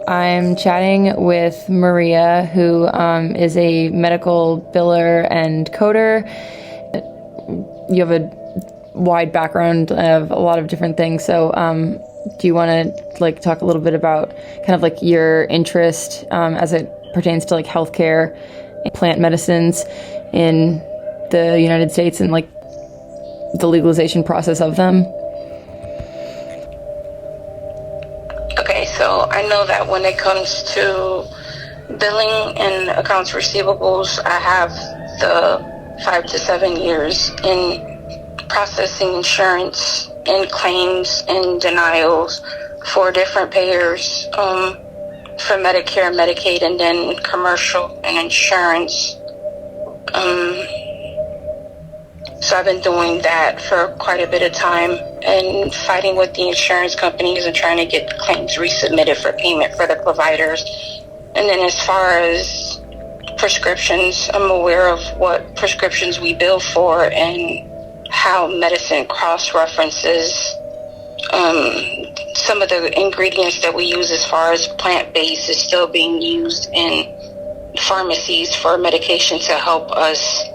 I'm chatting with Maria, who is a medical biller and coder. You have a wide background of a lot of different things. So do you want to talk a little bit about kind of your interest as it pertains to healthcare and plant medicines in the United States and the legalization process of them? Okay, so I know that when it comes to billing and accounts receivables, I have the 5 to 7 years in processing insurance and claims and denials for different payers, for Medicare, Medicaid, and then commercial and insurance. So I've been doing that for quite a bit of time and fighting with the insurance companies and trying to get claims resubmitted for payment for the providers. And then as far as prescriptions, I'm aware of what prescriptions we bill for and how medicine cross-references some of the ingredients that we use as far as plant-based is still being used in pharmacies for medication to help us.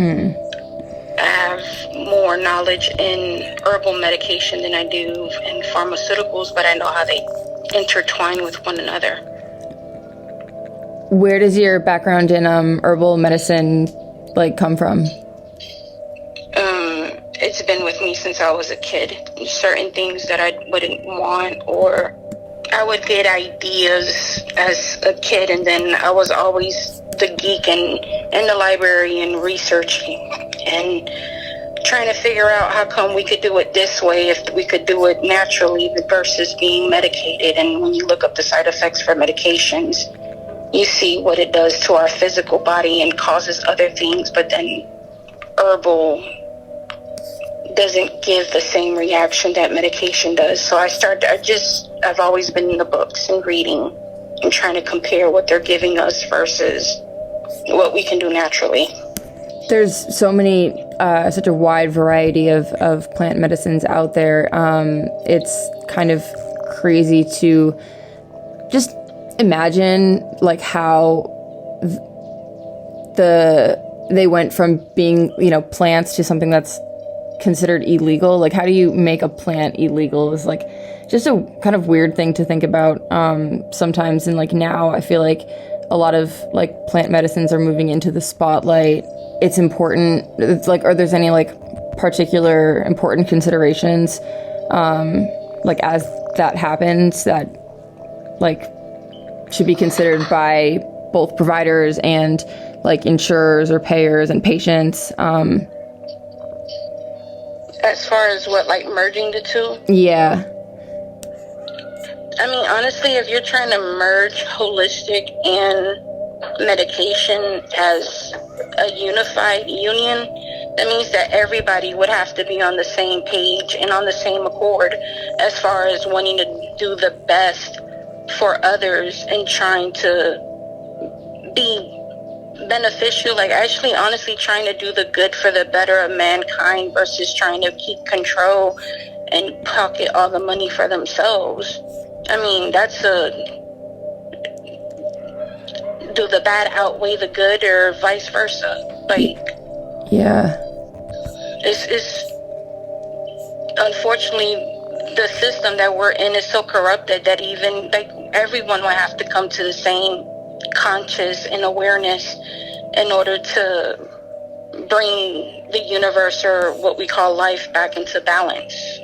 I have more knowledge in herbal medication than I do in pharmaceuticals, but I know how they intertwine with one another. Where does your background in herbal medicine come from? It's been with me since I was a kid. Certain things that I wouldn't want, or I would get ideas as a kid, and then I was always the geek in the library and researching and trying to figure out how come we could do it this way if we could do it naturally versus being medicated. And when you look up the side effects for medications, you see what it does to our physical body and causes other things, but then herbal doesn't give the same reaction that medication does. So I've always been in the books and reading and trying to compare what they're giving us versus what we can do naturally. There's so many, such a wide variety of plant medicines out there. It's kind of crazy to just imagine how they went from being, plants to something that's considered illegal. How do you make a plant illegal is just a kind of weird thing to think about sometimes. And now I feel like a lot of plant medicines are moving into the spotlight. It's important. It's are there any particular important considerations as that happens that should be considered by both providers and insurers or payers and patients? As far as what, merging the two? Yeah. I mean, honestly, if you're trying to merge holistic and medication as a unified union, that means that everybody would have to be on the same page and on the same accord as far as wanting to do the best for others and trying to be beneficial, actually honestly trying to do the good for the better of mankind versus trying to keep control and pocket all the money for themselves. I mean, do the bad outweigh the good or vice versa? Yeah. It's unfortunately the system that we're in is so corrupted that even everyone will have to come to the same conscious and awareness in order to bring the universe or what we call life back into balance.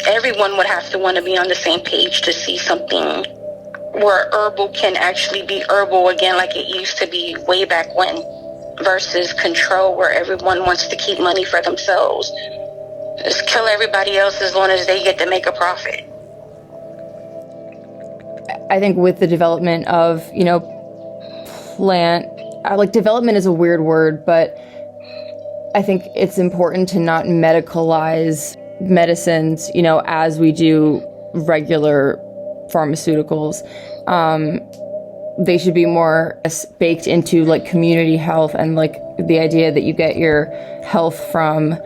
Everyone would have to want to be on the same page to see something where herbal can actually be herbal again like it used to be way back when, versus control where everyone wants to keep money for themselves. Just kill everybody else as long as they get to make a profit. I think with the development of, plant, development is a weird word, but I think it's important to not medicalize medicines, as we do regular pharmaceuticals. They should be more baked into community health and the idea that you get your health from,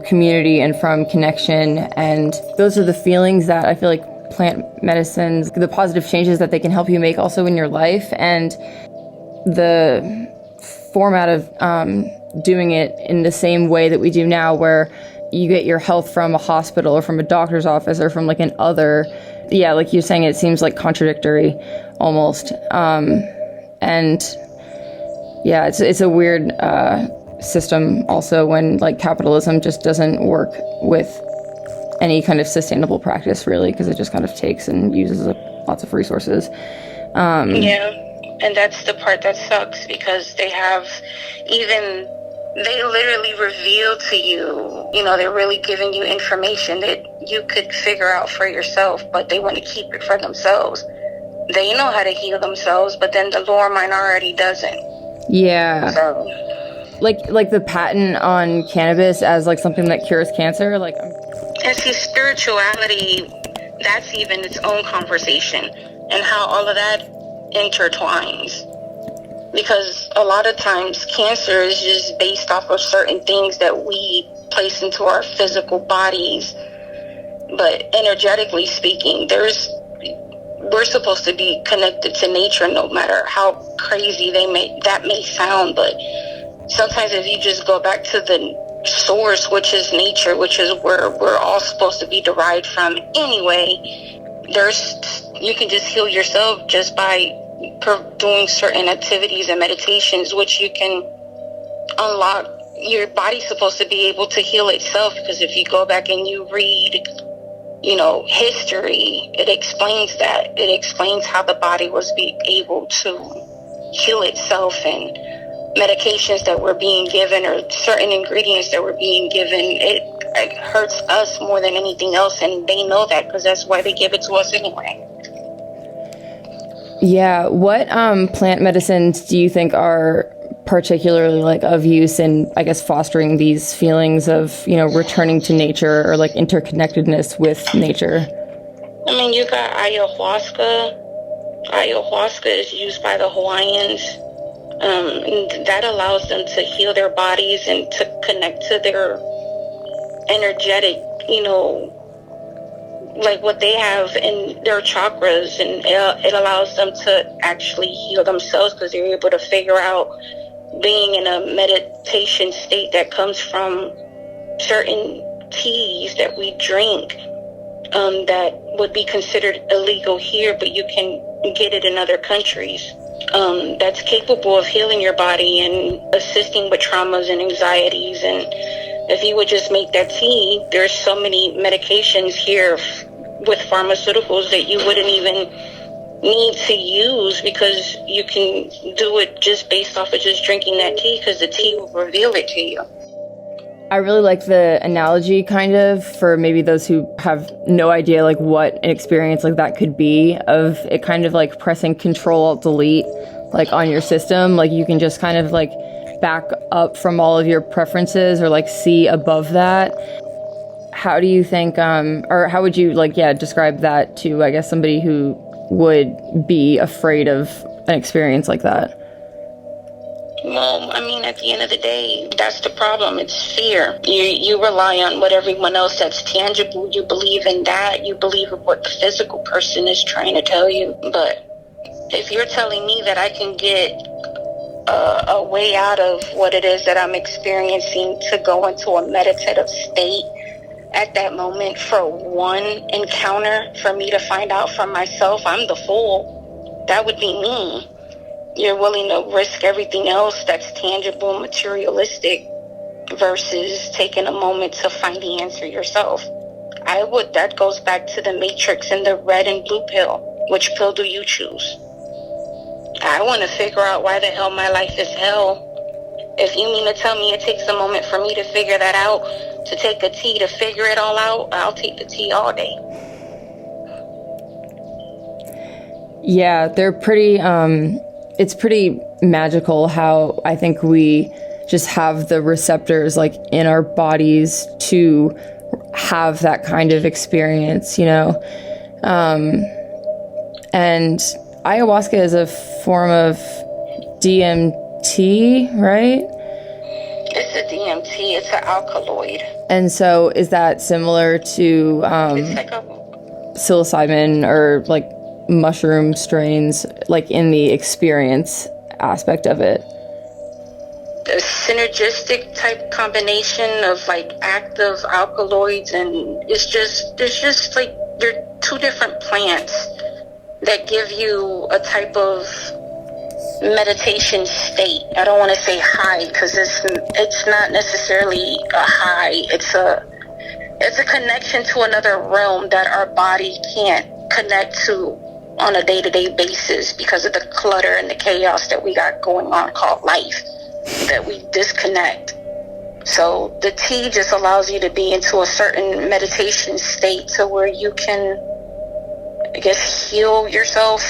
community and from connection. And those are the feelings that I feel plant medicines, the positive changes that they can help you make also in your life, and the format of doing it in the same way that we do now, where you get your health from a hospital or from a doctor's office or from like an other, like you're saying, it seems like contradictory almost. And yeah, it's a weird system also when like capitalism just doesn't work with any kind of sustainable practice really, because it just kind of takes and uses up lots of resources. And that's the part that sucks, because they literally reveal to you, they're really giving you information that you could figure out for yourself, but they want to keep it for themselves. They know how to heal themselves, but then the lower minority doesn't. Yeah. So, like the patent on cannabis as like something that cures cancer, like. And see, spirituality, that's even its own conversation, and how all of that intertwines. Because a lot of times cancer is just based off of certain things that we place into our physical bodies. But energetically speaking, we're supposed to be connected to nature, no matter how crazy that may sound. But sometimes if you just go back to the source, which is nature, which is where we're all supposed to be derived from anyway, you can just heal yourself just by doing certain activities and meditations, which you can unlock. Your body's supposed to be able to heal itself, because if you go back and you read history, it explains that. It explains how the body was able to heal itself, and medications that were being given or certain ingredients that were being given, it hurts us more than anything else, and they know that, because that's why they give it to us anyway. Yeah, what plant medicines do you think are particularly like of use in, I guess, fostering these feelings of, returning to nature or like interconnectedness with nature? I mean, you got ayahuasca. Ayahuasca is used by the Hawaiians. And that allows them to heal their bodies and to connect to their energetic, like what they have in their chakras, and it allows them to actually heal themselves, because they're able to figure out, being in a meditation state that comes from certain teas that we drink, that would be considered illegal here, but you can get it in other countries. That's capable of healing your body and assisting with traumas and anxieties. And if you would just make that tea, there's so many medications here with pharmaceuticals that you wouldn't even need to use, because you can do it just based off of just drinking that tea, because the tea will reveal it to you. I really like the analogy kind of for maybe those who have no idea like what an experience like that could be, of it kind of like pressing Control-Alt-Delete like on your system. Like you can just kind of like back up from all of your preferences or like see above that. How do you think, or how would you describe that to, I guess, somebody who would be afraid of an experience like that? Well, I mean, at the end of the day, that's the problem. It's fear. You rely on what everyone else that's tangible. You believe in that. You believe in what the physical person is trying to tell you. But if you're telling me that I can get a way out of what it is that I'm experiencing to go into a meditative state at that moment for one encounter, for me to find out for myself, I'm the fool. That would be me. You're willing to risk everything else that's tangible, materialistic, versus taking a moment to find the answer yourself. That goes back to the Matrix and the red and blue pill. Which pill do you choose? I want to figure out why the hell my life is hell. If you mean to tell me it takes a moment for me to figure that out, to take a tea to figure it all out, I'll take the tea all day. Yeah, they're pretty, it's pretty magical how I think we just have the receptors like in our bodies to have that kind of experience, and ayahuasca is a form of DMT, right? It's a DMT. It's an alkaloid. And so is that similar to... it's like psilocybin or like mushroom strains, like in the experience aspect of it? The synergistic type combination of like active alkaloids, and there's just like they're two different plants that give you a type of meditation state. I don't want to say high, because it's not necessarily a high. It's a connection to another realm that our body can't connect to on a day-to-day basis because of the clutter and the chaos that we got going on called life, that we disconnect. So the tea just allows you to be into a certain meditation state to where you can, I guess, heal yourself.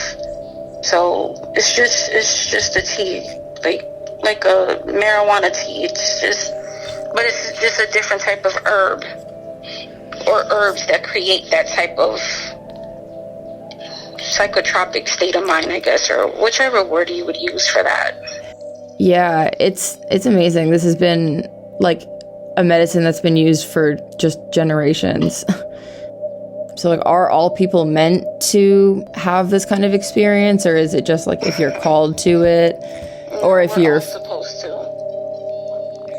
So it's just a tea, like a marijuana tea. It's just a different type of herb, or herbs that create that type of psychotropic state of mind, I guess, or whichever word you would use for that. Yeah, it's amazing. This has been like a medicine that's been used for just generations. So like, are all people meant to have this kind of experience, or is it just like if you're called to it, or if you're all supposed to,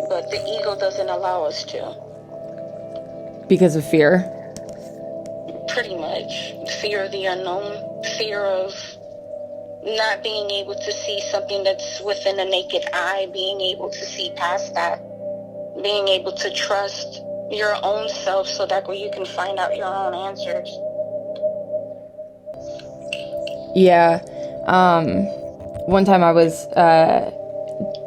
but the ego doesn't allow us to? Because of fear? Pretty much. Fear of the unknown, fear of not being able to see something that's within the naked eye, being able to see past that, being able to trust your own self so that way you can find out your own answers. Yeah. One time I was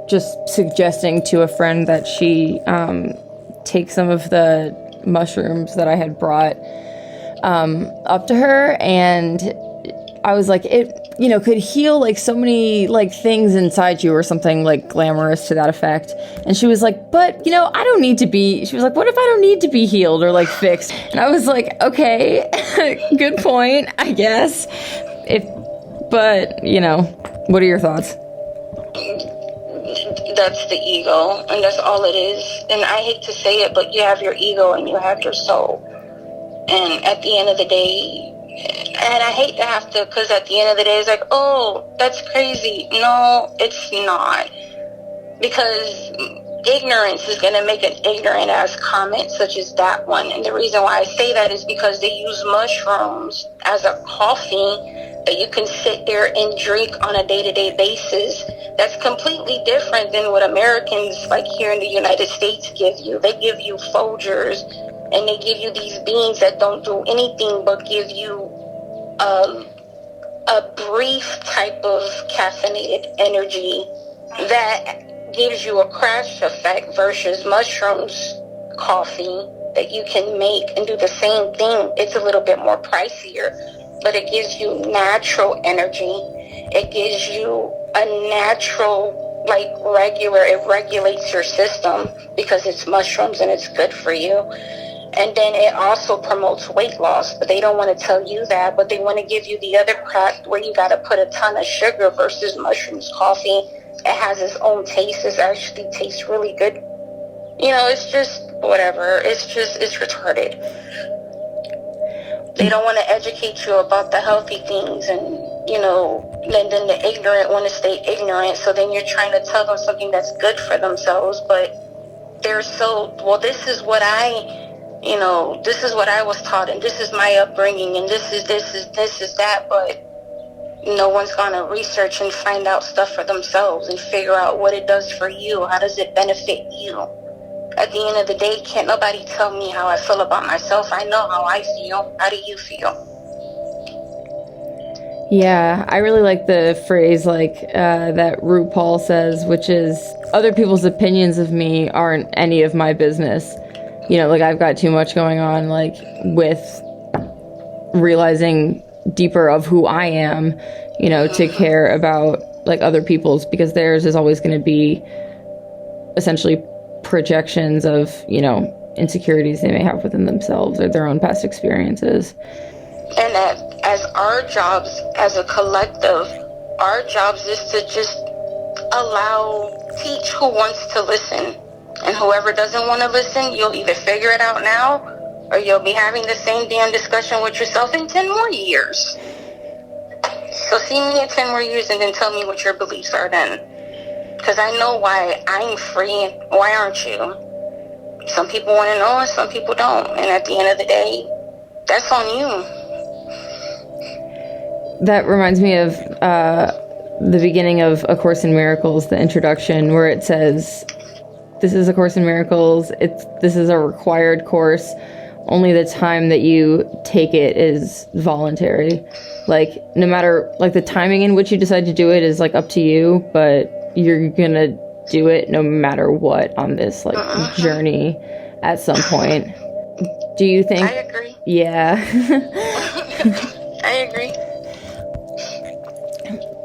just suggesting to a friend that she take some of the mushrooms that I had brought up to her, and I was like, it, you know, could heal like so many like things inside you, or something like glamorous to that effect. And she was like, but you know, I don't need to be, she was like, what if I don't need to be healed or like fixed? And I was like, okay, good point, I guess. But you know, what are your thoughts? That's the ego, and that's all it is. And I hate to say it, but you have your ego and you have your soul. And at the end of the day, and I hate to have to, because at the end of the day, it's like, oh, that's crazy. No, it's not. Because ignorance is going to make an ignorant ass comment such as that one. And the reason why I say that is because they use mushrooms as a coffee that you can sit there and drink on a day-to-day basis. That's completely different than what Americans, like here in the United States, give you. They give you Folgers, and they give you these beans that don't do anything but give you a brief type of caffeinated energy that gives you a crash effect, versus mushrooms coffee that you can make and do the same thing. It's a little bit more pricier, but it gives you natural energy. It gives you a natural, like regular, it regulates your system because it's mushrooms and it's good for you. And then it also promotes weight loss, but they don't want to tell you that, but they want to give you the other crap where you got to put a ton of sugar, versus mushrooms coffee. It has its own taste. It actually tastes really good. You know, it's just whatever. It's retarded. They don't want to educate you about the healthy things, and, you know, and then the ignorant want to stay ignorant. So then you're trying to tell them something that's good for themselves, but they're so, well, this is what this is what I was taught, and this is my upbringing, and this is that, but no one's going to research and find out stuff for themselves and figure out what it does for you. How does it benefit you? At the end of the day, can't nobody tell me how I feel about myself. I know how I feel. How do you feel? Yeah, I really like the phrase that RuPaul says, which is, other people's opinions of me aren't any of my business. You know, like, I've got too much going on, like, with realizing deeper of who I am, you know, to care about, like, other people's, because theirs is always going to be essentially projections of, you know, insecurities they may have within themselves or their own past experiences. And as our jobs as a collective, our jobs is to just teach who wants to listen. And whoever doesn't want to listen, you'll either figure it out now or you'll be having the same damn discussion with yourself in 10 more years. So see me in 10 more years and then tell me what your beliefs are then. Because I know why I'm free. Why aren't you? Some people want to know and some people don't. And at the end of the day, that's on you. That reminds me of the beginning of A Course in Miracles, the introduction, where it says, this is A Course in Miracles. This is a required course. Only the time that you take it is voluntary. Like, no matter, like, the timing in which you decide to do it is, like, up to you, but you're gonna do it no matter what on this, like, journey at some point. Do you think... I agree. Yeah. I agree.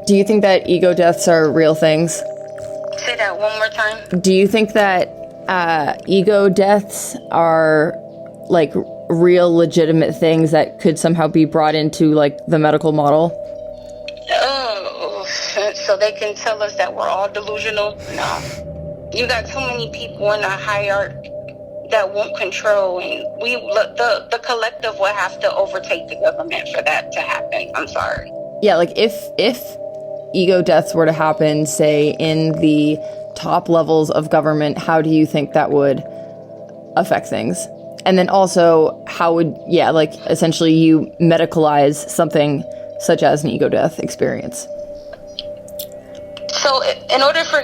Do you think that ego deaths are real things? Say that one more time. Do you think that ego deaths are, like, real legitimate things that could somehow be brought into, like, the medical model? Oh, so they can tell us that we're all delusional? No. You got too many people in a hierarchy that won't control, and the collective will have to overtake the government for that to happen. I'm sorry. Yeah, like, if ego deaths were to happen, say, in the top levels of government, how do you think that would affect things? And then also, how would, like, essentially you medicalize something such as an ego death experience? So, in order for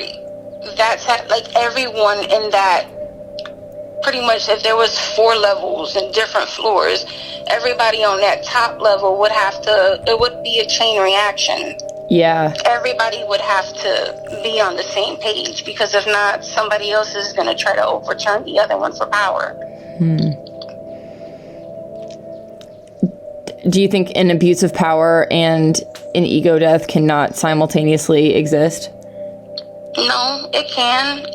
that to, like, everyone in that, pretty much, if there was 4 levels and different floors, everybody on that top level would have to, it would be a chain reaction. Yeah. Everybody would have to be on the same page, because if not, somebody else is going to try to overturn the other one for power. Do you think an abuse of power and an ego death cannot simultaneously exist? No, it can.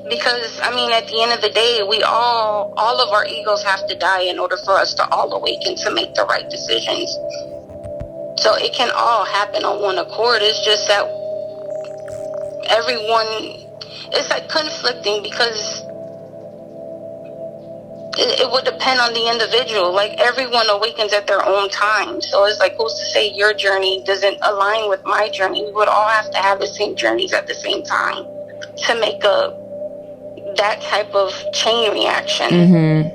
Because, I mean, at the end of the day, all of our egos have to die in order for us to all awaken to make the right decisions. So it can all happen on one accord. It's just that it's like conflicting, because it would depend on the individual. Like, everyone awakens at their own time. So it's like, who's to say your journey doesn't align with my journey? We would all have to have the same journeys at the same time to make that type of chain reaction. Mm-hmm.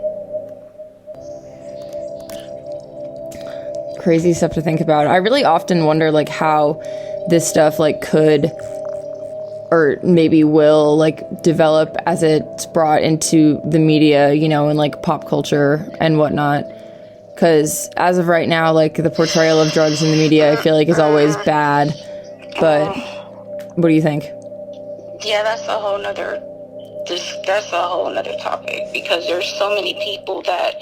Crazy stuff to think about. I really often wonder, like, how this stuff, like, could or maybe will, like, develop as it's brought into the media, you know, and, like, pop culture and whatnot. Because as of right now, like, the portrayal of drugs in the media, I feel like, is always bad. But what do you think? Yeah, that's a whole nother topic, because there's so many people that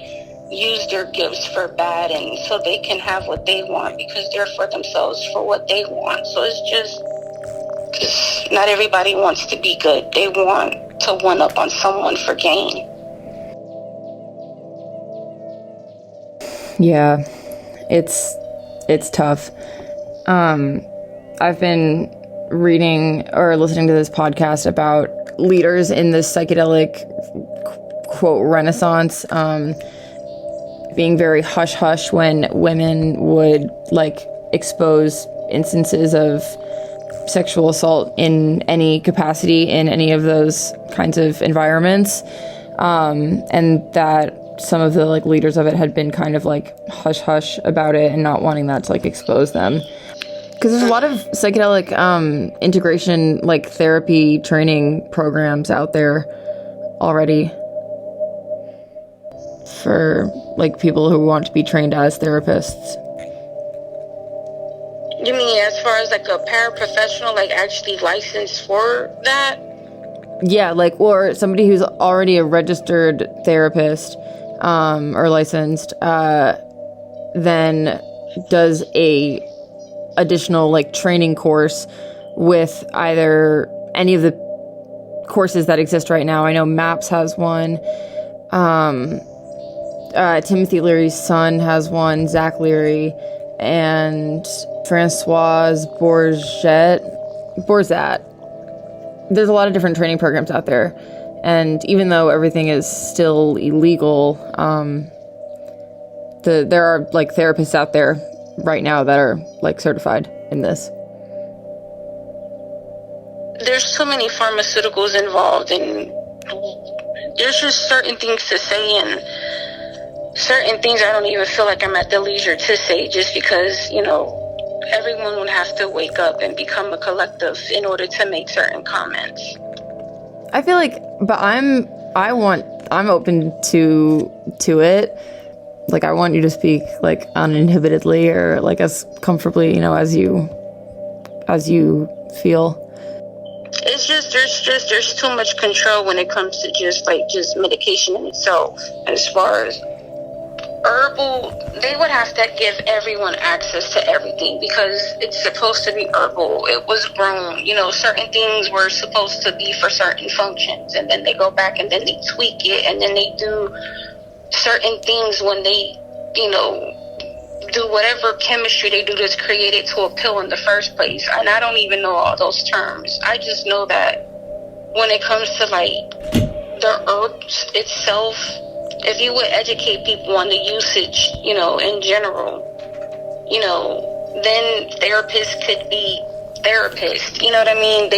use their gifts for bad, and so they can have what they want because they're for themselves for what they want. So it's just not everybody wants to be good. They want to one up on someone for gain. Yeah, it's tough. I've been reading or listening to this podcast about leaders in the psychedelic quote renaissance, being very hush-hush when women would, like, expose instances of sexual assault in any capacity in any of those kinds of environments, and that some of the, like, leaders of it had been kind of, like, hush-hush about it and not wanting that to, like, expose them. Because there's a lot of psychedelic integration, like, therapy training programs out there already for, like, people who want to be trained as therapists. You mean as far as, like, a paraprofessional, like, actually licensed for that? Yeah, like, or somebody who's already a registered therapist or licensed, then does a additional, like, training course with either any of the courses that exist right now. I know MAPS has one. Timothy Leary's son has one, Zach Leary, and Francoise Borzat. There's a lot of different training programs out there. And even though everything is still illegal, there are like therapists out there right now that are like certified in this. There's so many pharmaceuticals involved, and there's just certain things to say and certain things I don't even feel like I'm at the leisure to say, just because, everyone would have to wake up and become a collective in order to make certain comments. I feel like, but I'm open to it. Like, I want you to speak like uninhibitedly or like as comfortably, as you feel. It's just there's too much control when it comes to just medication in itself. As far as herbal, they would have to give everyone access to everything because it's supposed to be herbal. It was grown. Certain things were supposed to be for certain functions, and then they go back and then they tweak it, and then they do certain things when they, do whatever chemistry they do to create it to a pill in the first place. And I don't even know all those terms. I just know that when it comes to the herbs itself, if you would educate people on the usage, in general, then therapists could be therapists. You know what I mean?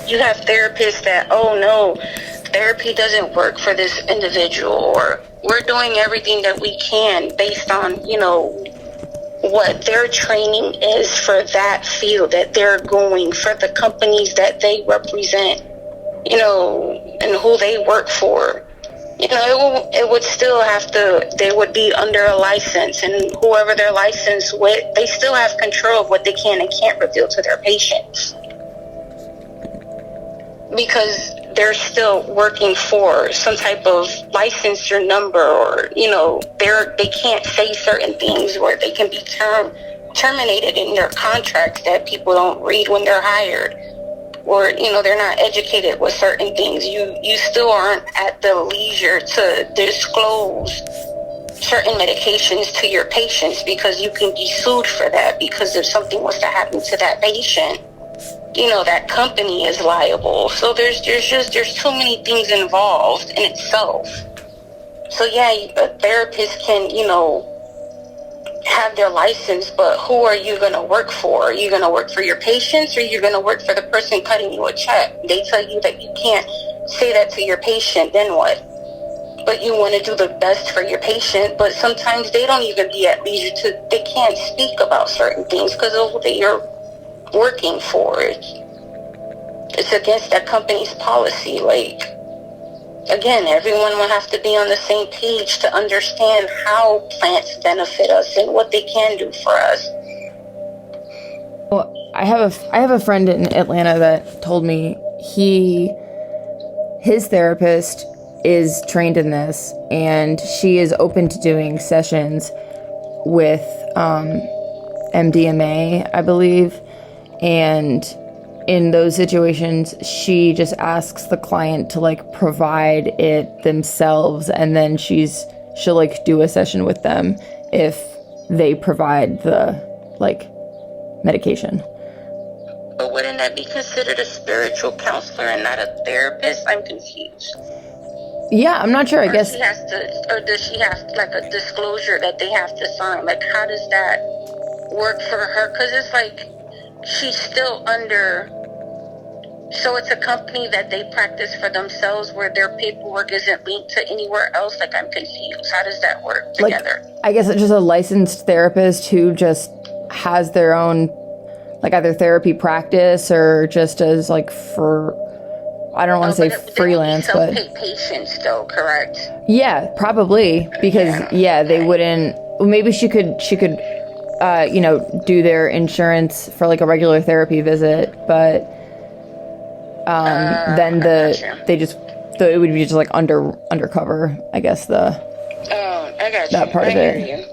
You have therapists that, oh no, therapy doesn't work for this individual, or we're doing everything that we can based on, what their training is for that field that they're going for, the companies that they represent, and who they work for. It would still have to, they would be under a license, and whoever they're licensed with, they still have control of what they can and can't reveal to their patients. Because they're still working for some type of licensure number, or, they can't say certain things where they can be terminated in their contracts that people don't read when they're hired. Or, they're not educated with certain things. You still aren't at the leisure to disclose certain medications to your patients, because you can be sued for that, because if something was to happen to that patient, that company is liable. So there's too many things involved in itself. So yeah, a therapist can, have their license, but who are you going to work for? Are you going to work for your patients, or are you going to work for the person cutting you a check? They tell you that you can't say that to your patient, then what? But you want to do the best for your patient, but sometimes they don't even be at leisure they can't speak about certain things because of what you're working for. It's against that company's policy. Again, everyone will have to be on the same page to understand how plants benefit us and what they can do for us. Well, I have a friend in Atlanta that told me his therapist is trained in this, and she is open to doing sessions with MDMA, I believe, and in those situations, she just asks the client to provide it themselves, and then she'll do a session with them if they provide the medication. But wouldn't that be considered a spiritual counselor and not a therapist? I'm confused. Yeah, I'm not sure. I guess. Does she have a disclosure that they have to sign? How does that work for her? Because it's she's still under. So it's a company that they practice for themselves, where their paperwork isn't linked to anywhere else. I'm confused. How does that work together? I guess it's just a licensed therapist who just has their own, either therapy practice or just as for, I don't want to say freelance, but self-pay patients though, correct? Yeah, probably, because they wouldn't. Maybe she could do their insurance for a regular therapy visit, but then it would be just undercover, I guess, I got that part of it.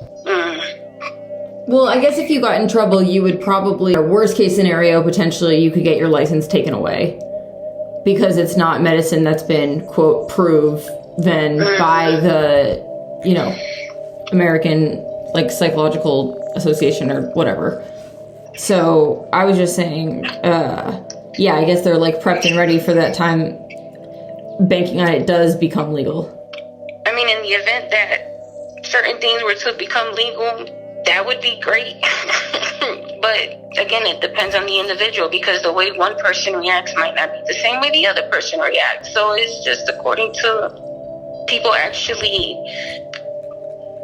Well, I guess if you got in trouble, you would probably, worst case scenario, potentially you could get your license taken away, because it's not medicine that's been, quote, proved then by the, American Psychological Association or whatever. So I was just saying, I guess they're prepped and ready for that time banking on it does become legal. I mean, in the event that certain things were to become legal, that would be great. But again, it depends on the individual, because the way one person reacts might not be the same way the other person reacts. So it's just according to people actually.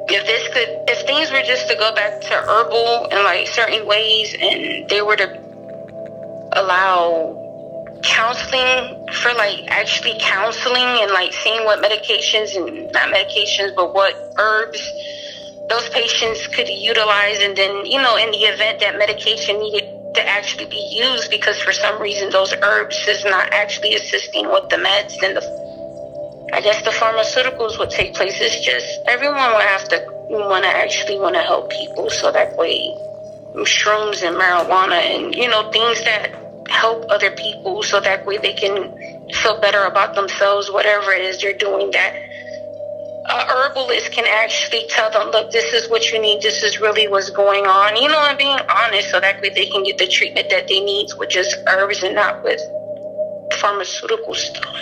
If things were just to go back to herbal in like certain ways, and they were to allow counseling for like actually counseling and like seeing what medications, and not medications, but what herbs those patients could utilize, and then, in the event that medication needed to actually be used because for some reason those herbs is not actually assisting with the meds, then I guess the pharmaceuticals would take place. It's just everyone would have to want to help people, so that way shrooms and marijuana and things that help other people, so that way they can feel better about themselves, whatever it is they're doing, that a herbalist can actually tell them, look, this is what you need, this is really what's going on, and being honest, so that way they can get the treatment that they need with just herbs and not with pharmaceutical stuff.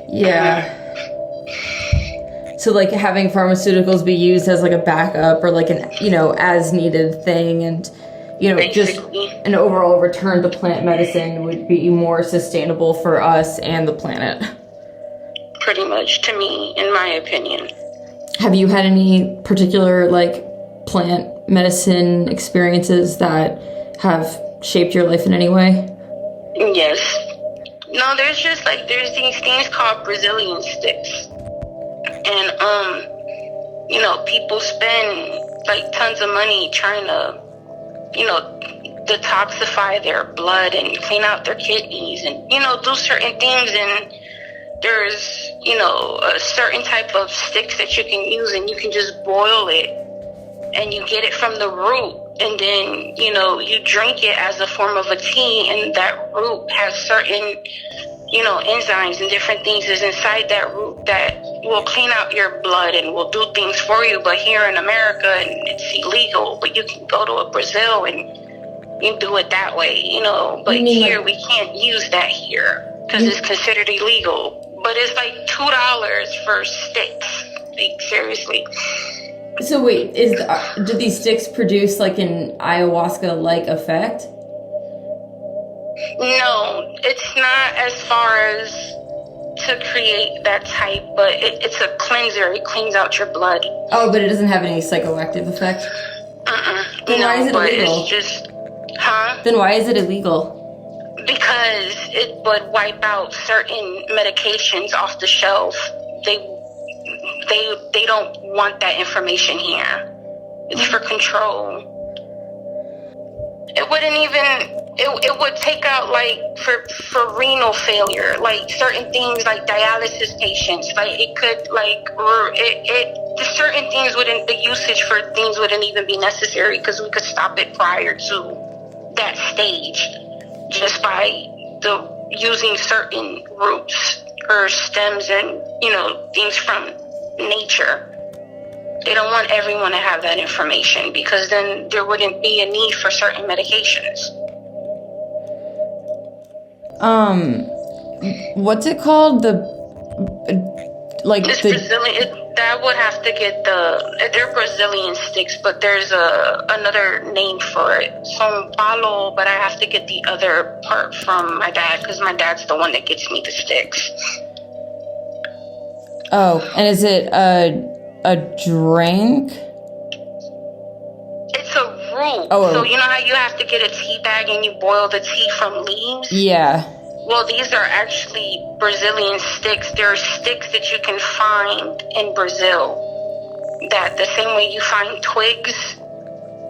Yeah. So like having pharmaceuticals be used as like a backup or like an, as needed thing, and, basically, just an overall return to plant medicine would be more sustainable for us and the planet. Pretty much, to me, in my opinion. Have you had any particular like plant medicine experiences that have shaped your life in any way? Yes. No, there's these things called Brazilian sticks. And, people spend like tons of money trying to, detoxify their blood and clean out their kidneys and, do certain things. And there's, a certain type of sticks that you can use, and you can just boil it and you get it from the root. And then, you drink it as a form of a tea, and that root has certain, enzymes and different things is inside that root that will clean out your blood and will do things for you. But here in America, and it's illegal, but you can go to a Brazil and you do it that way, But here, we can't use that here because it's considered illegal. But it's like $2 for sticks. Like, seriously. So wait, do these sticks produce like an ayahuasca-like effect? No, it's not as far as to create that type, but it's a cleanser. It cleans out your blood. Oh, but it doesn't have any psychoactive effect? Then why is it illegal? It's just, Then why is it illegal? Because it would wipe out certain medications off the shelf. They don't want that information here. It's for control. It wouldn't even, it would take out like for renal failure, like certain things like dialysis patients, like it could like, certain things the usage for things wouldn't even be necessary because we could stop it prior to that stage just by using certain roots or stems and, things from nature. They don't want everyone to have that information because then there wouldn't be a need for certain medications. What's it called? It's Brazilian. That would have to get they're Brazilian sticks, but there's another name for it, São Paulo, but I have to get the other part from my dad because my dad's the one that gets me the sticks. Oh, and is it a drink? It's a root. Oh, so you know how you have to get a tea bag and you boil the tea from leaves? Yeah. Well, these are actually Brazilian sticks. They're sticks that you can find in Brazil. That the same way you find twigs,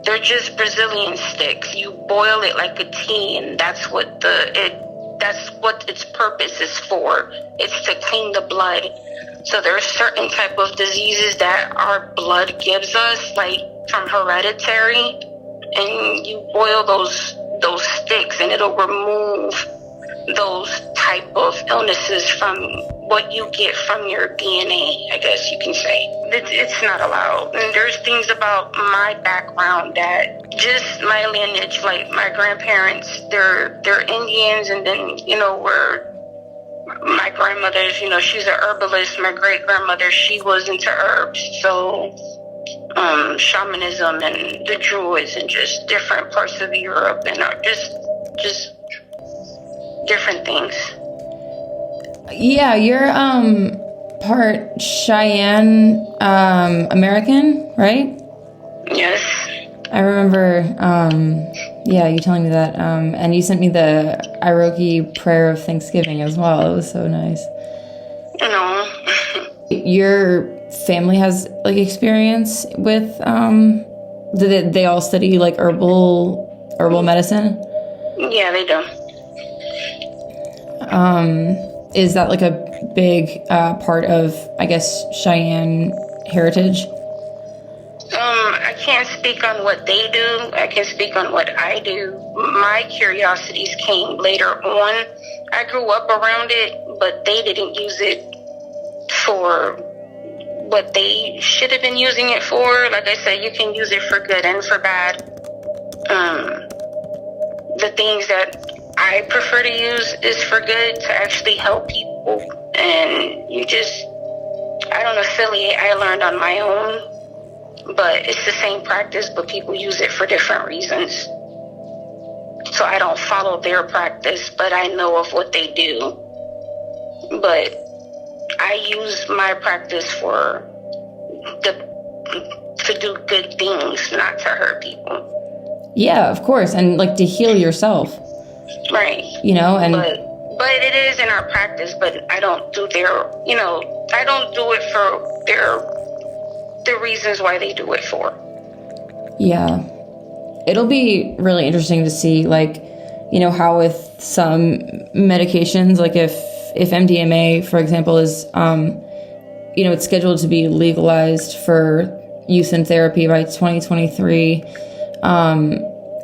they're just Brazilian sticks. You boil it like a tea, and that's what its purpose is for. It's to clean the blood. So there are certain type of diseases that our blood gives us, like from hereditary, and you boil those sticks, and it'll remove those type of illnesses from what you get from your DNA, I guess you can say. It's not allowed. And there's things about my background that just my lineage, like my grandparents, they're Indians, and then, we're my grandmother's, she's a herbalist. My great grandmother, she was into herbs. So shamanism and the Druids and just different parts of Europe and just different things. Yeah, you're part Cheyenne American, right? Yes. I remember, you telling me that, and you sent me the Iroquois prayer of Thanksgiving as well. It was so nice. No. Your family has like experience with, did they all study like herbal medicine? Yeah, they do. Is that like a big part of, I guess, Cheyenne heritage? I can't speak on what they do. I can speak on what I do. My curiosities came later on. I grew up around it, but they didn't use it for what they should have been using it for. Like I said, you can use it for good and for bad. The things that I prefer to use is for good, to actually help people. And I don't affiliate. I learned on my own. But it's the same practice, but people use it for different reasons. So I don't follow their practice, but I know of what they do. But I use my practice to do good things, not to hurt people. Yeah, of course, and like to heal yourself. Right. And but it is in our practice, but I don't do I don't do it for the reasons why they do it for. Yeah. It'll be really interesting to see, like, how with some medications, like if MDMA, for example, is, it's scheduled to be legalized for use in therapy by 2023.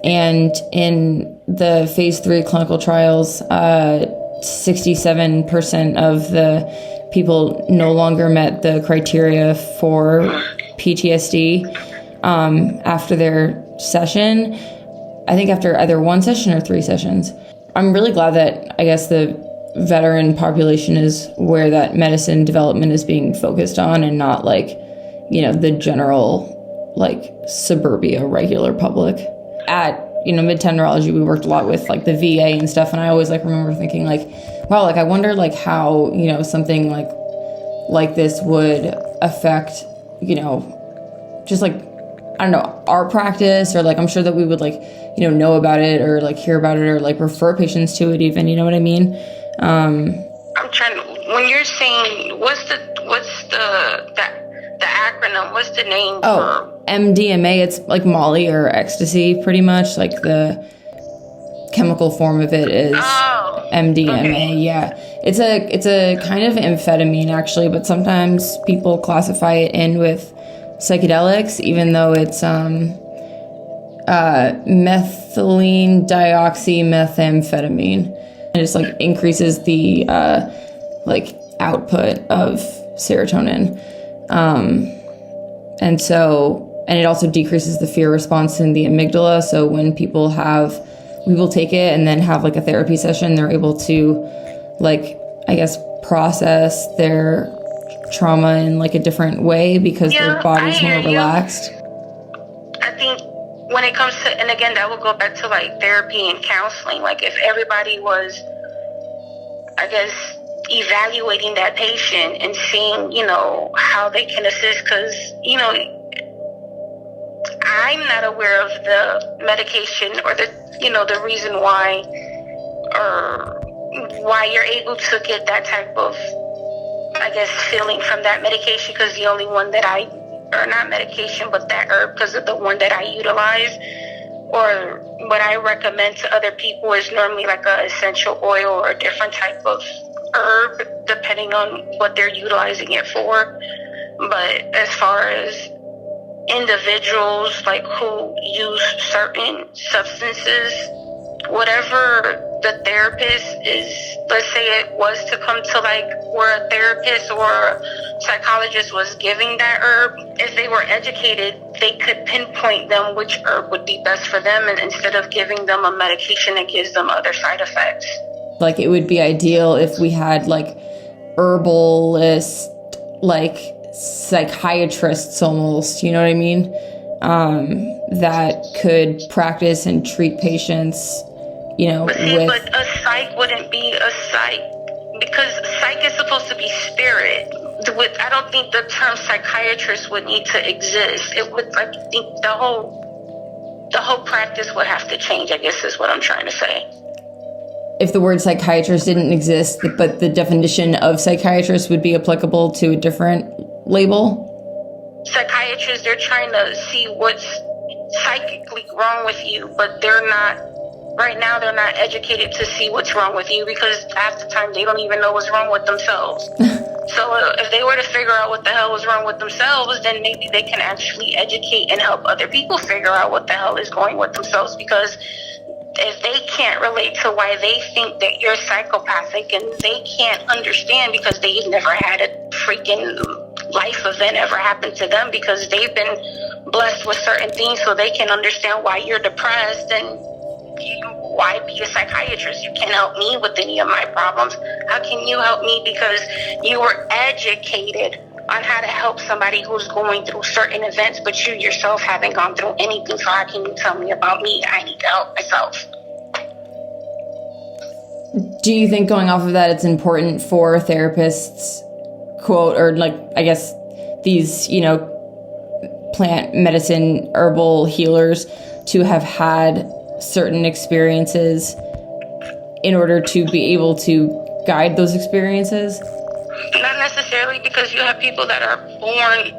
And in the phase 3 clinical trials, 67% of the people no longer met the criteria for PTSD after their session. I think after either one session or 3 sessions. I'm really glad that, I guess, the veteran population is where that medicine development is being focused on, and not like, the general, like, suburbia regular public. At, Midtown Neurology, we worked a lot with like the VA and stuff, and I always like remember thinking like, wow, like I wonder like how, something like this would affect, just like, I don't know, our practice, or like I'm sure that we would like, know about it, or like hear about it, or like refer patients to it even, you know what I mean? I'm trying to, when you're saying, what's the acronym, what's the name for? MDMA, it's like Molly or ecstasy, pretty much. Like the chemical form of it is MDMA. Okay. Yeah, it's a kind of amphetamine actually, but sometimes people classify it in with psychedelics, even though it's methylene dioxymethamphetamine. It just like increases the like output of serotonin, and it also decreases the fear response in the amygdala. So when people take it and then have like a therapy session, they're able to, like, I guess, process their trauma in like a different way because their body's more relaxed. I think when it comes to, and again, that will go back to like therapy and counseling. Like if everybody was, I guess, evaluating that patient and seeing, how they can assist, because, I'm not aware of the medication or the reason why, or why you're able to get that type of, I guess, feeling from that medication, because the only one that or not medication, but that herb, because of the one that I utilize, or what I recommend to other people is normally like a essential oil or a different type of herb, depending on what they're utilizing it for. But as far as individuals like who use certain substances, whatever the therapist is, let's say it was to come to like where a therapist or a psychologist was giving that herb, if they were educated, they could pinpoint them which herb would be best for them, and instead of giving them a medication that gives them other side effects. like it would be ideal if we had like herbalist, like psychiatrists almost, you know what I mean? That could practice and treat patients, you know, but a psych wouldn't be a psych, because psych is supposed to be spirit. I don't think the term psychiatrist would need to exist. It would, I think the whole practice would have to change, I guess is what I'm trying to say. If the word psychiatrist didn't exist, but the definition of psychiatrist would be applicable to a different label? Psychiatrists, they're trying to see what's psychically wrong with you, but they're not educated to see what's wrong with you, because half the time they don't even know what's wrong with themselves. So if they were to figure out what the hell was wrong with themselves, then maybe they can actually educate and help other people figure out what the hell is going with themselves. Because if they can't relate to why they think that you're psychopathic, and they can't understand because they've never had a freaking life event ever happen to them, because they've been blessed with certain things so they can understand why you're depressed, and why be a psychiatrist? You can't help me with any of my problems. How can you help me? Because you were educated on how to help somebody who's going through certain events, but you yourself haven't gone through anything. So how can you tell me about me? I need to help myself. Do you think, going off of that, it's important for therapists, quote, or like, I guess these, you know, plant medicine, herbal healers, to have had certain experiences in order to be able to guide those experiences? Not necessarily, because you have people that are born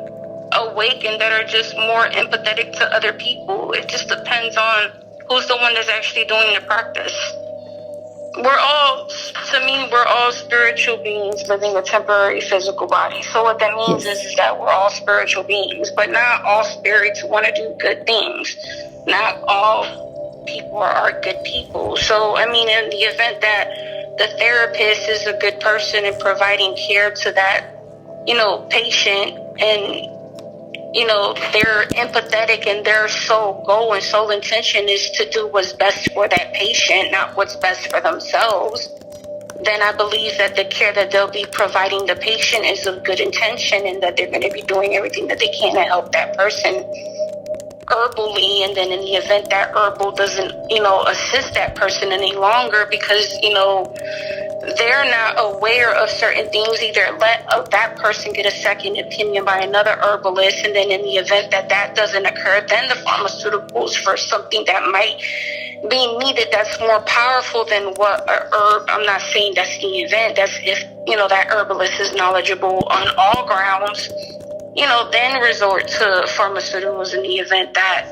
awake and that are just more empathetic to other people. It just depends on who's the one that's actually doing the practice. We're all spiritual beings living a temporary physical body. So what that means is that we're all spiritual beings, but not all spirits want to do good things. Not all people are good people. So, I mean, in the event that the therapist is a good person in providing care to that, you know, patient, and, you know, they're empathetic and their sole goal and sole intention is to do what's best for that patient, not what's best for themselves, then I believe that the care that they'll be providing the patient is of good intention, and that they're going to be doing everything that they can to help that person herbally. And then in the event that herbal doesn't, you know, assist that person any longer because, you know, they're not aware of certain things, either let that person get a second opinion by another herbalist, and then in the event that that doesn't occur, then the pharmaceuticals for something that might be needed that's more powerful than what a herb. I'm not saying that's the event, that's if, you know, that herbalist is knowledgeable on all grounds, you know, then resort to pharmaceuticals in the event that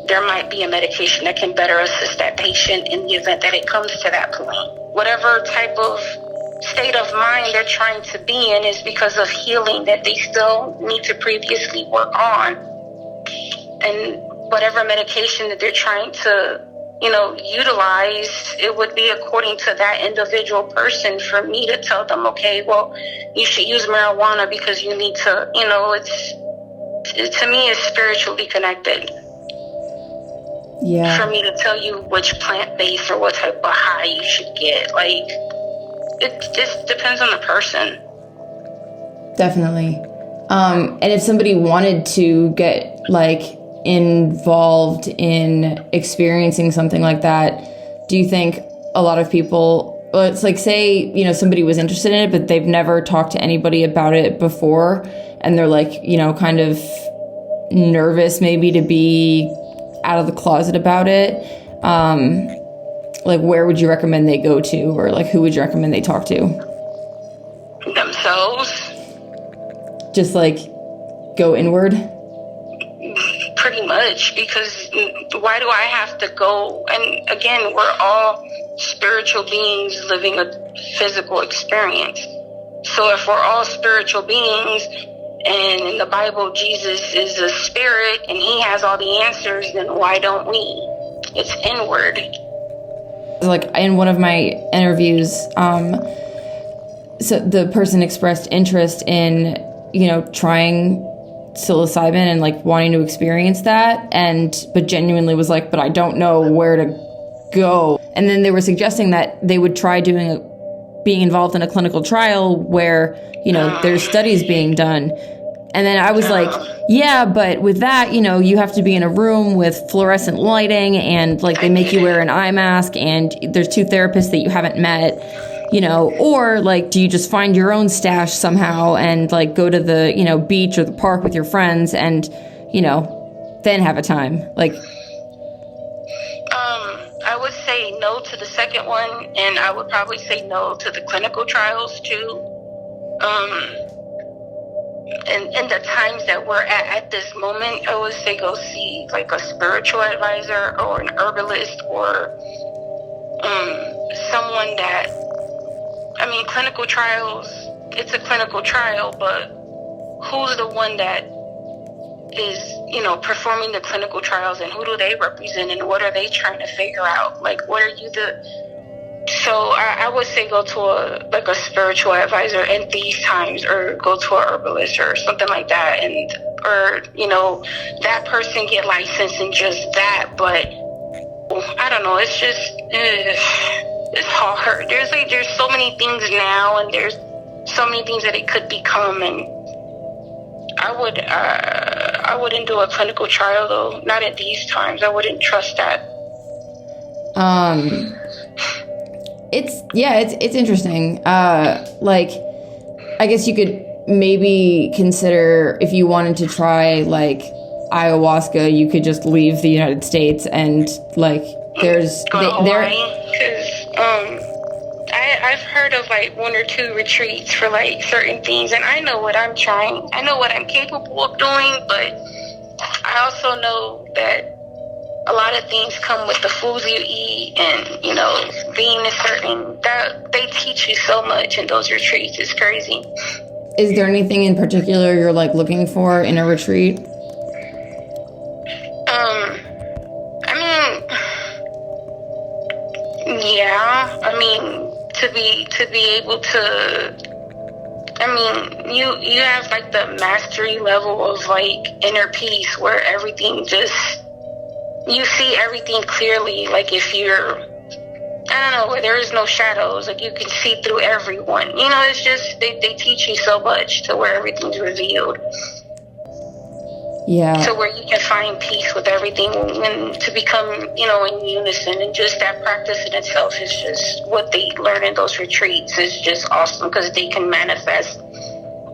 there might be a medication that can better assist that patient in the event that it comes to that point. Whatever type of state of mind they're trying to be in is because of healing that they still need to previously work on. And whatever medication that they're trying to, you know, utilize, it would be according to that individual person. For me to tell them, okay, well, you should use marijuana because you need to, you know, to me, it's spiritually connected. Yeah. For me to tell you which plant-based or what type of high you should get, like, it just depends on the person. Definitely. And if somebody wanted to get, like, involved in experiencing something like that, do you think a lot of people, well, it's like, say, you know, somebody was interested in it, but they've never talked to anybody about it before, and they're, like, you know, kind of nervous maybe to be out of the closet about it, like, where would you recommend they go to, or like, who would you recommend they talk to? Themselves. Just like go inward? Pretty much, because why do I have to go? And again, we're all spiritual beings living a physical experience. So if we're all spiritual beings, and in the Bible, Jesus is a spirit and he has all the answers, then why don't we? It's inward. Like, in one of my interviews, so the person expressed interest in, you know, trying psilocybin and like wanting to experience that, but genuinely was like, but I don't know where to go. And then they were suggesting that they would try being involved in a clinical trial where, you know, there's studies being done. And then I was like, yeah, but with that, you know, you have to be in a room with fluorescent lighting, and like they make you wear an eye mask, and there's 2 therapists that you haven't met, you know, or like, do you just find your own stash somehow and like go to the, you know, beach or the park with your friends and, you know, then have a time? Like, I would say no to the second one, and I would probably say no to the clinical trials too. And in the times that we're at this moment, I would say go see like a spiritual advisor or an herbalist or someone that, I mean, clinical trials, it's a clinical trial, but who's the one that is, you know, performing the clinical trials, and who do they represent, and what are they trying to figure out? Like, what are you so I would say go to a spiritual advisor in these times, or go to a herbalist or something like that, or, you know, that person get licensed in just that. But I don't know, it's just, it's hard. There's so many things now, and there's so many things that it could become, and I wouldn't do a clinical trial though, not at these times. I wouldn't trust that. It's interesting. Like, I guess you could maybe consider, if you wanted to try like ayahuasca, you could just leave the United States and like there's I've heard of like 1 or 2 retreats for like certain things, and I know what I'm trying. I know what I'm capable of doing, but I also know that a lot of things come with the foods you eat, and, you know, being a certain, that they teach you so much in those retreats. It's crazy. Is there anything in particular you're like looking for in a retreat? I mean, to be able to, I mean, you have like the mastery level of like inner peace, where everything just, you see everything clearly. Like, if you're, I don't know, where there is no shadows, like you can see through everyone. You know, it's just, they teach you so much to where everything's revealed. Yeah. So where you can find peace with everything, and to become, you know, in unison. And just that practice in itself is just, what they learn in those retreats is just awesome, because they can manifest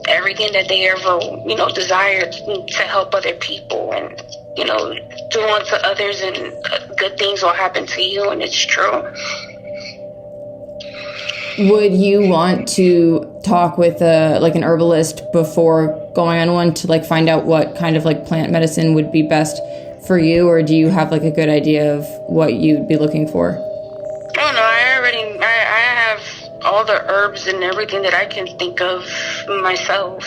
everything that they ever, you know, desire to help other people, and, you know, do unto others, and good things will happen to you. And it's true. Would you want to talk with like an herbalist before going on one to like find out what kind of like plant medicine would be best for you, or do you have like a good idea of what you'd be looking for? Oh no, I have all the herbs and everything that I can think of myself.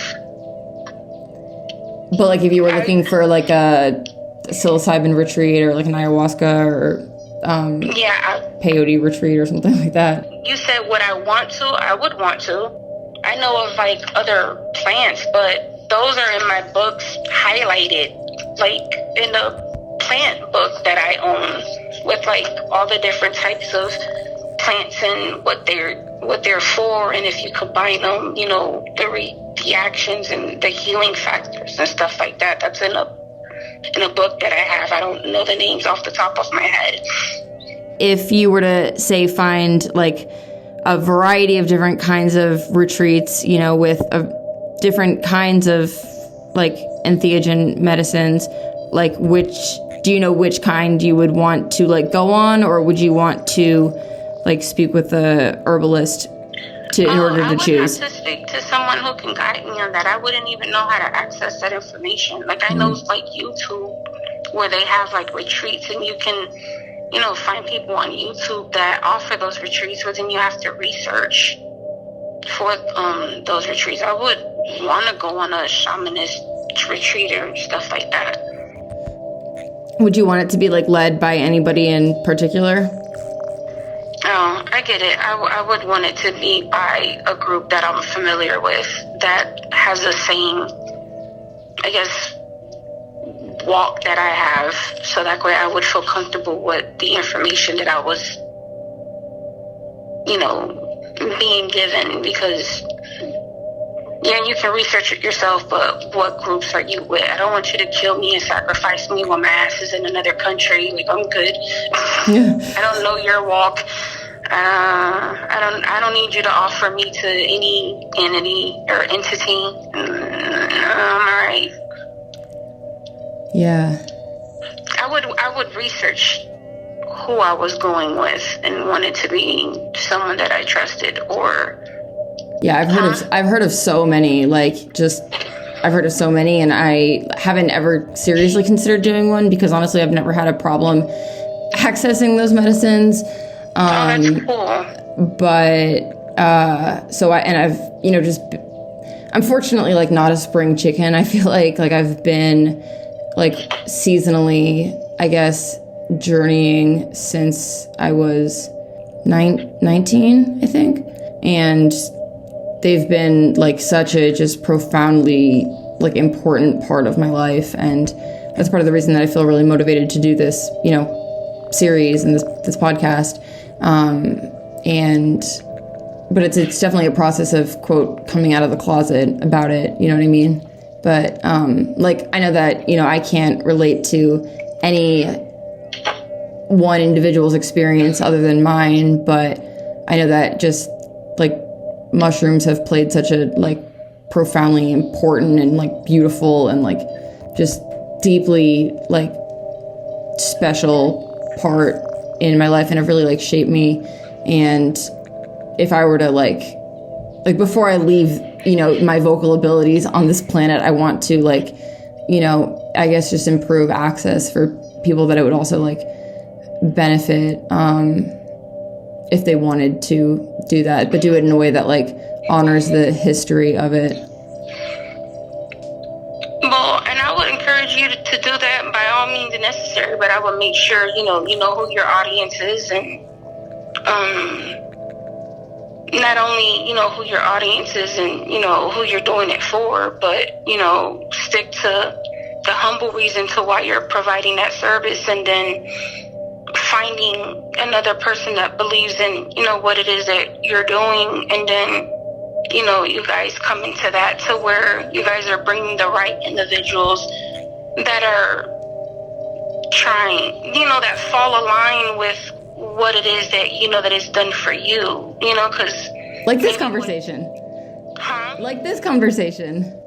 But like, if you were looking for like a psilocybin retreat, or like an ayahuasca, or peyote retreat or something like that. You said would I want to? I would want to. I know of like other plants, but those are in my books highlighted, like in the plant book that I own, with like all the different types of plants and what they're for, and if you combine them, you know, the reactions and the healing factors and stuff like that. That's in a book that I have. I don't know the names off the top of my head. If you were to, say, find like a variety of different kinds of retreats, you know, with different kinds of like entheogen medicines, like do you know which kind you would want to like go on, or would you want to like speak with the herbalist in order to choose? I would have to speak to someone who can guide me on that. I wouldn't even know how to access that information. Like, I know like YouTube, where they have like retreats, and you can, you know, find people on YouTube that offer those retreats, but then you have to research for those retreats. I would want to go on a shamanist retreat or stuff like that. Would you want it to be like led by anybody in particular? Oh, I get it. I would want it to be by a group that I'm familiar with, that has the same, I guess, walk that I have, so that way I would feel comfortable with the information that I was, being given. Because, yeah, you can research it yourself, but what groups are you with? I don't want you to kill me and sacrifice me when my ass is in another country. Like, I'm good. Yeah. I don't know your walk. I don't need you to offer me to any entity or entity. I'm all right. Yeah. I would research who I was going with and wanted to be someone that I trusted. Or yeah, I've heard of so many, and I haven't ever seriously considered doing one, because honestly I've never had a problem accessing those medicines. That's cool. But I've just, unfortunately, like, not a spring chicken. I feel like I've been like seasonally, I guess, journeying since I was 19, I think. And they've been like such a just profoundly like important part of my life. And that's part of the reason that I feel really motivated to do this, series and this podcast. But it's definitely a process of, quote, coming out of the closet about it. You know what I mean? But, I know that, I can't relate to any one individual's experience other than mine, but I know that just, like, mushrooms have played such a, like, profoundly important and, like, beautiful and, like, just deeply, like, special part in my life, and have really, like, shaped me. And if I were to, like, before I leave, my vocal abilities on this planet, I want to, like, I guess just improve access for people that it would also, like, benefit, if they wanted to do that, but do it in a way that, like, honors the history of it. Well, and I would encourage you to do that by all means necessary, but I would make sure, you know who your audience is, and, not only, who your audience is and, who you're doing it for, but, stick to the humble reason to why you're providing that service, and then finding another person that believes in, what it is that you're doing, and then, you guys come into that to where you guys are bringing the right individuals that are trying, that fall align with what it is that, that is done for you, because... Like this conversation. Huh? Like this conversation.